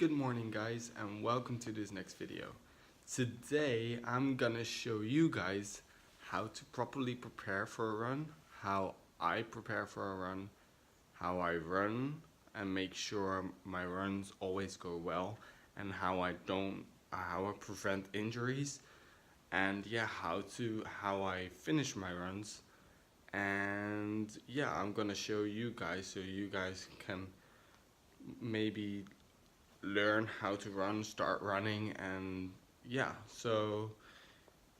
Good morning guys and welcome to this next video. Today I'm gonna show you guys how to properly prepare for a run, how I prepare for a run, how I run and make sure my runs always go well, and how I prevent injuries, and how I finish my runs. And yeah, I'm gonna show you guys so you guys can maybe learn how to run, start running, and yeah, so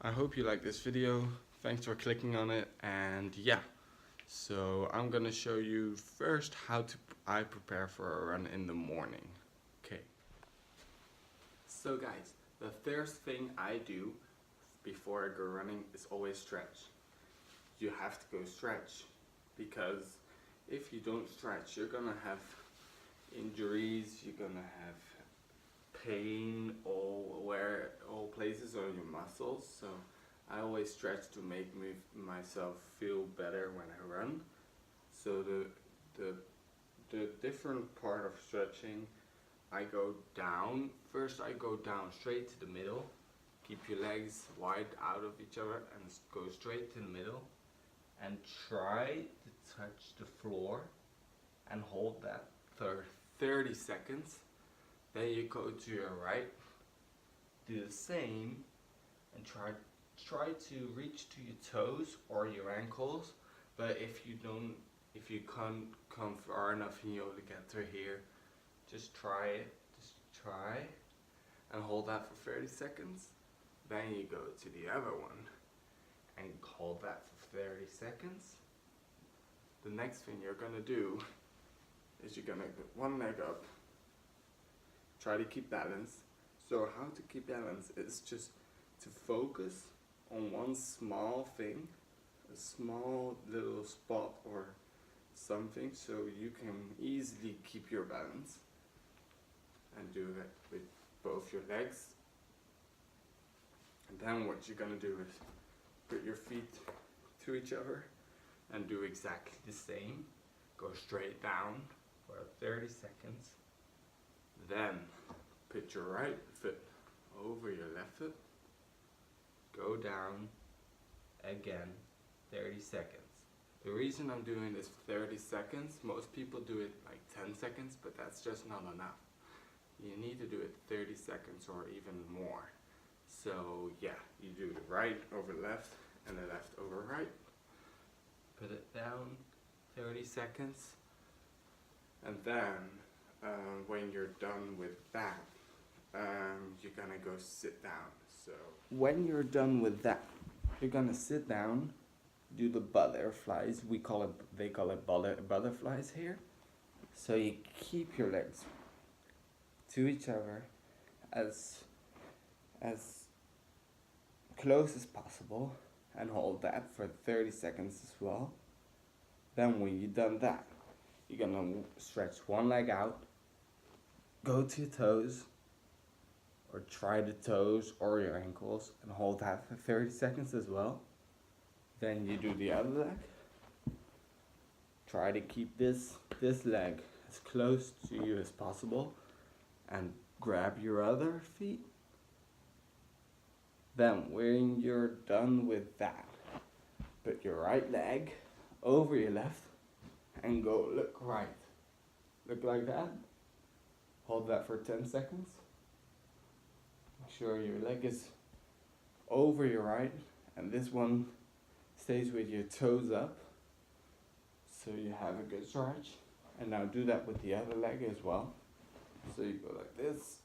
I hope you like this video. Thanks for clicking on it, and yeah, so I'm gonna show you first how I prepare for a run in the morning. Okay. So guys, the first thing I do before I go running is always stretch. You have to go stretch, because if you don't stretch, you're gonna have injuries, you're gonna have pain all places on your muscles. So I always stretch to make myself feel better when I run. So the different part of stretching, I go down. First I go down straight to the middle. Keep your legs wide out of each other and go straight to the middle and try to touch the floor and hold that for 30 seconds. Then you go to your right, do the same, and try to reach to your toes or your ankles. But if you can't come far enough and you only get to here, just try and hold that for 30 seconds. Then you go to the other one and hold that for 30 seconds. The next thing you're gonna do is you're gonna put one leg up, try to keep balance. So how to keep balance is just to focus on one small thing, a small little spot or something, so you can easily keep your balance, and do it with both your legs. And then what you're gonna do is put your feet to each other and do exactly the same. Go straight down for 30 seconds. Then put your right foot over your left foot. Go down again, 30 seconds. The reason I'm doing this 30 seconds, most people do it like 10 seconds, but that's just not enough. You need to do it 30 seconds or even more. So yeah, you do the right over left and the left over right. Put it down, 30 seconds. And then when you're done with that, you're gonna go sit down. So when you're done with that, you're gonna sit down, do the butterflies. They call it butterflies here. So you keep your legs to each other as close as possible, and hold that for 30 seconds as well. Then when you've done that, you're gonna stretch one leg out, go to your toes, or try the toes or your ankles, and hold that for 30 seconds as well. Then you do the other leg. Try to keep this leg as close to you as possible, and grab your other feet. Then when you're done with that, put your right leg over your left and go look right. Look like that. Hold that for 10 seconds. Make sure your leg is over your right, and this one stays with your toes up, so you have a good stretch. And now do that with the other leg as well. So you go like this,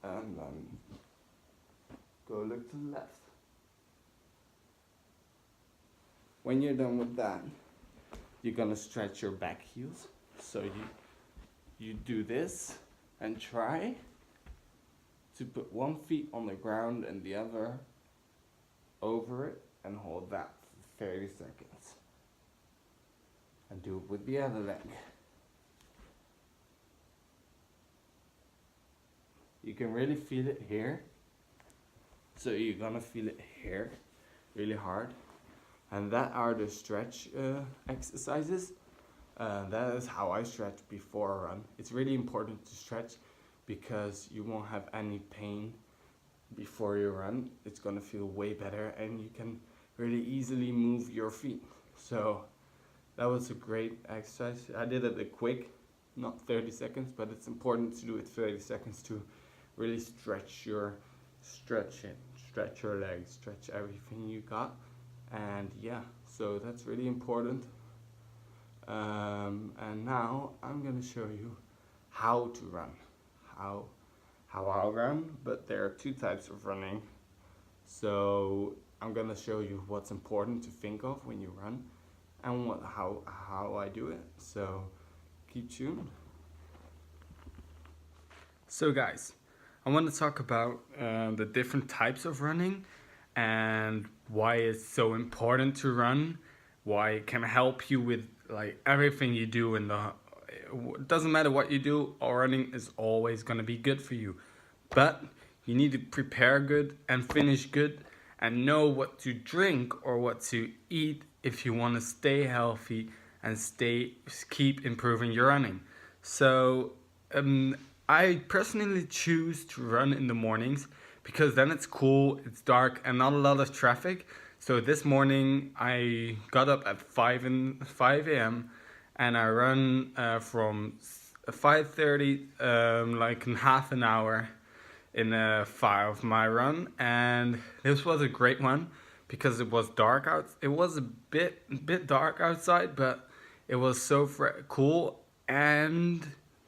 and then go look to the left. When you're done with that, you're gonna stretch your back heels. So you do this and try to put one foot on the ground and the other over it, and hold that for 30 seconds. And do it with the other leg. You can really feel it here. So you're gonna feel it here really hard. And that are the stretch exercises. That is how I stretch before a run. It's really important to stretch because you won't have any pain before you run. It's gonna feel way better and you can really easily move your feet. So that was a great exercise. I did it a quick, not 30 seconds, but it's important to do it 30 seconds to really stretch your legs, stretch everything you got. And yeah, so that's really important. And now I'm gonna show you how to run, how I'll run, but there are two types of running. So I'm gonna show you what's important to think of when you run and how I do it. So keep tuned. So guys, I want to talk about the different types of running and why it's so important to run, why it can help you with like everything you do in the it doesn't matter what you do, running is always going to be good for you. But you need to prepare good and finish good and know what to drink or what to eat if you want to stay healthy and keep improving your running. So I personally choose to run in the mornings because then it's cool, it's dark and not a lot of traffic. So this morning I got up at 5 a.m. and I run from 5:30, like in half an hour in my run, and this was a great one because it was dark out. It was a bit dark outside, but it was so cool, and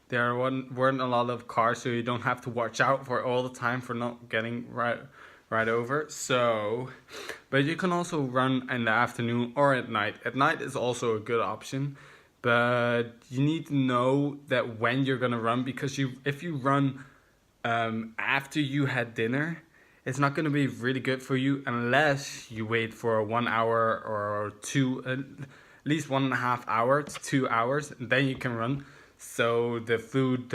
there weren't a lot of cars, so you don't have to watch out for all the time for not getting right over. So, but you can also run in the afternoon or at night. At night is also a good option, but you need to know that when you're gonna run, because if you run after you had dinner, it's not gonna be really good for you unless you wait for 1 hour or two, at least 1.5 hours to 2 hours, and then you can run. So the food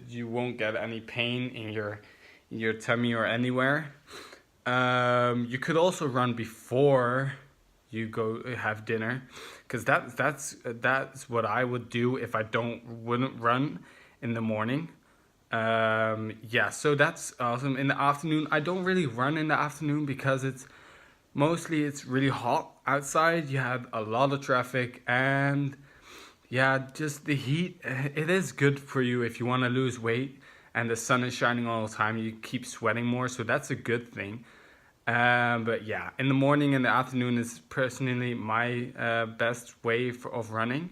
you won't get any pain in your tummy or anywhere. You could also run before you go have dinner, because that's what I would do if I wouldn't run in the morning. Yeah, so that's awesome. In the afternoon, I don't really run in the afternoon because it's really hot outside. You have a lot of traffic and yeah, just the heat. It is good for you if you want to lose weight and the sun is shining all the time. You keep sweating more, so that's a good thing. But yeah, in the morning and the afternoon is personally my best way of running.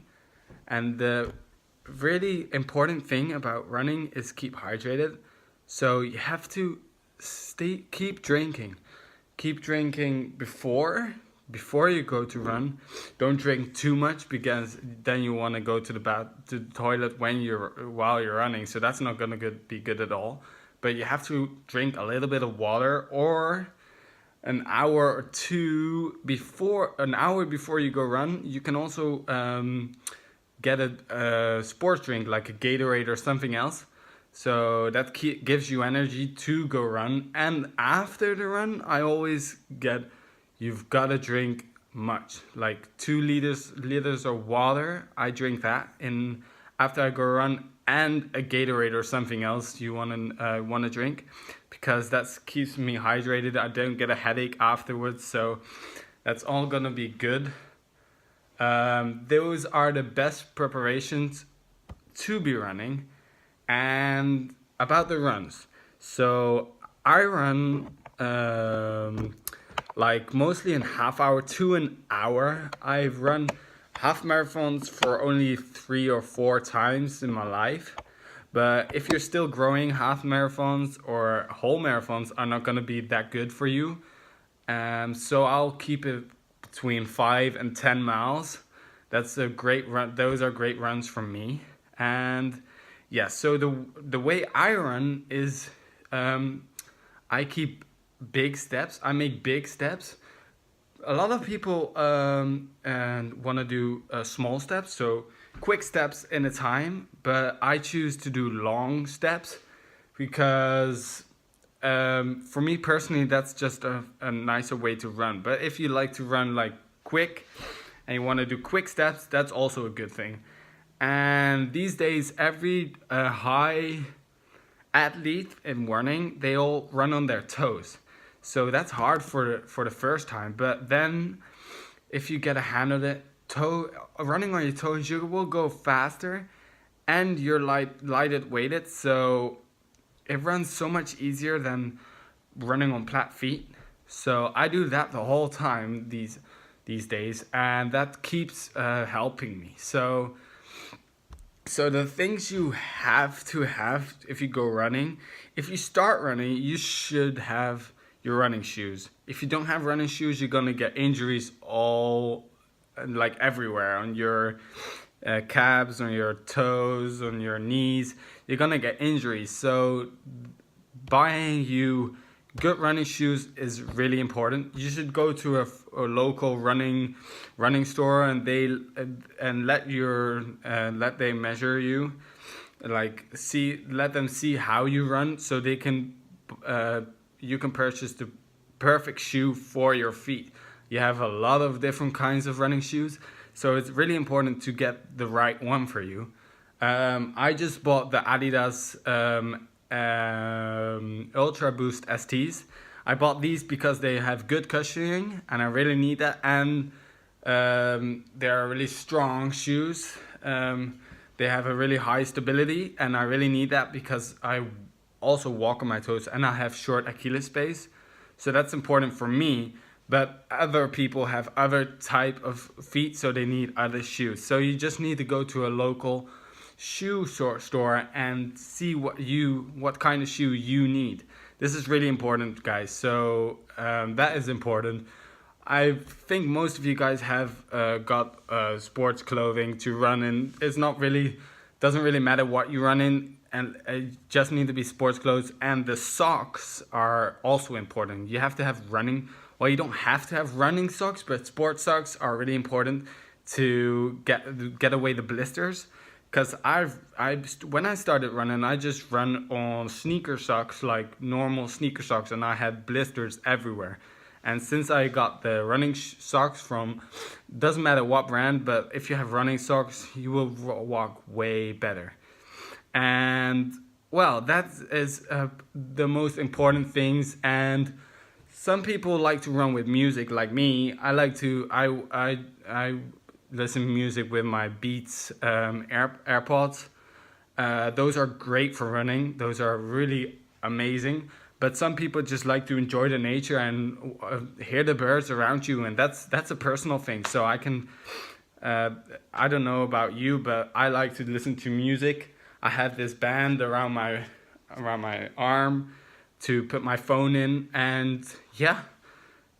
And the really important thing about running is keep hydrated. So you have to keep drinking. Keep drinking before you go to run. Don't drink too much because then you want to go to the toilet while you're running. So that's not gonna be good at all. But you have to drink a little bit of water, or an hour or two before you go run. You can also get a sports drink like a Gatorade or something else. So that gives you energy to go run. And after the run, I always you've got to drink much, like 2 liters of water. I drink that after I go run, and a Gatorade or something else you want to drink, because that keeps me hydrated. I don't get a headache afterwards, so that's all gonna be good. Those are the best preparations to be running. And about the runs, so I run like mostly in half hour to an hour. I've run half marathons for only 3 or 4 times in my life. But if you're still growing, half marathons or whole marathons are not going to be that good for you. So I'll keep it between 5 and 10 miles. That's a great run. Those are great runs from me. And yeah, so the way I run is I keep big steps. I make big steps. A lot of people and want to do small steps, so quick steps in a time, but I choose to do long steps because for me personally that's just a nicer way to run. But if you like to run like quick and you want to do quick steps, that's also a good thing. And these days, every high athlete in running, they all run on their toes. So that's hard for the first time. But then, if you get a hand on it, running on your toes, you will go faster, and you're lighted weighted, so it runs so much easier than running on flat feet. So I do that the whole time these days, and that keeps helping me. So the things you have to have if you go running, if you start running, you should have your running shoes. If you don't have running shoes, you're gonna get injuries all like everywhere, on your calves, on your toes, on your knees. You're gonna get injuries. So buying you good running shoes is really important. You should go to a local running store, and let they measure you, let them see how you run, so they can you can purchase the perfect shoe for your feet. You have a lot of different kinds of running shoes, so it's really important to get the right one for you. I just bought the Adidas Ultra Boost STs. I bought these because they have good cushioning, and I really need that, and they're really strong shoes. They have a really high stability, and I really need that because I also walk on my toes, and I have short Achilles space, so that's important for me. But other people have other type of feet, so they need other shoes. So you just need to go to a local shoe store and see what kind of shoe you need. This is really important, guys. So that is important. I think most of you guys have got sports clothing to run in. Doesn't really matter what you run in, and it just need to be sports clothes. And the socks are also important. You have to have running. Well, you don't have to have running socks, but sports socks are really important to get away the blisters. Because when I started running, I just run on sneaker socks, like normal sneaker socks, and I had blisters everywhere. And since I got the running socks from, doesn't matter what brand, but if you have running socks, you will walk way better. And well, that is the most important things. And some people like to run with music, like me. I listen to music with my Beats AirPods. Those are great for running. Those are really amazing. But some people just like to enjoy the nature and hear the birds around you, and that's a personal thing. So I don't know about you, but I like to listen to music. I have this band around my arm to put my phone in, and yeah.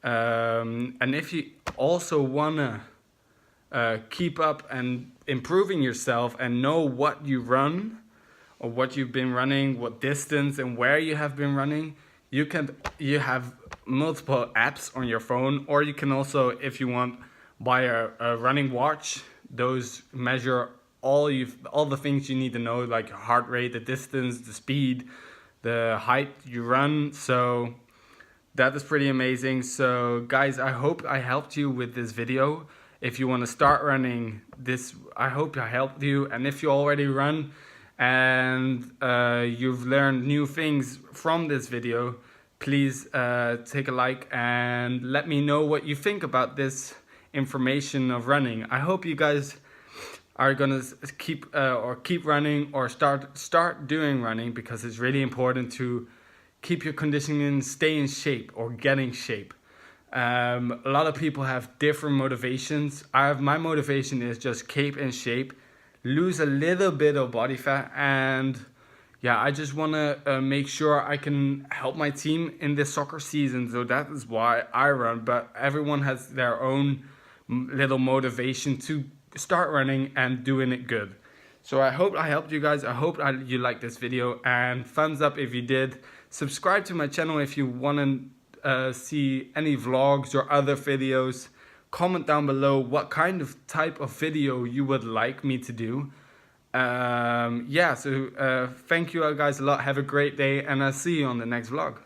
And if you also wanna keep up and improving yourself and know what you run or what you've been running, what distance and where you have been running, you have multiple apps on your phone, or you can also, if you want, buy a running watch. Those measure all the things you need to know, like heart rate, the distance, the speed, the height you run. So that is pretty amazing. So guys, I hope I helped you with this video. If you want to start running this, I hope I helped you. And if you already run and you've learned new things from this video, please take a like and let me know what you think about this information of running. I hope you guys are gonna keep running, or start doing running, because it's really important to keep your conditioning and stay in shape, or get in shape. A lot of people have different motivations. My motivation is just keep in shape, lose a little bit of body fat, and yeah, I just want to make sure I can help my team in this soccer season. So that is why I run. But everyone has their own little motivation to start running and doing it good. So I hope I helped you guys. I hope you liked this video, and thumbs up if you did. Subscribe to my channel if you want to see any vlogs or other videos. Comment down below what kind of type of video you would like me to do. Yeah, so thank you guys a lot. Have a great day, and I'll see you on the next vlog.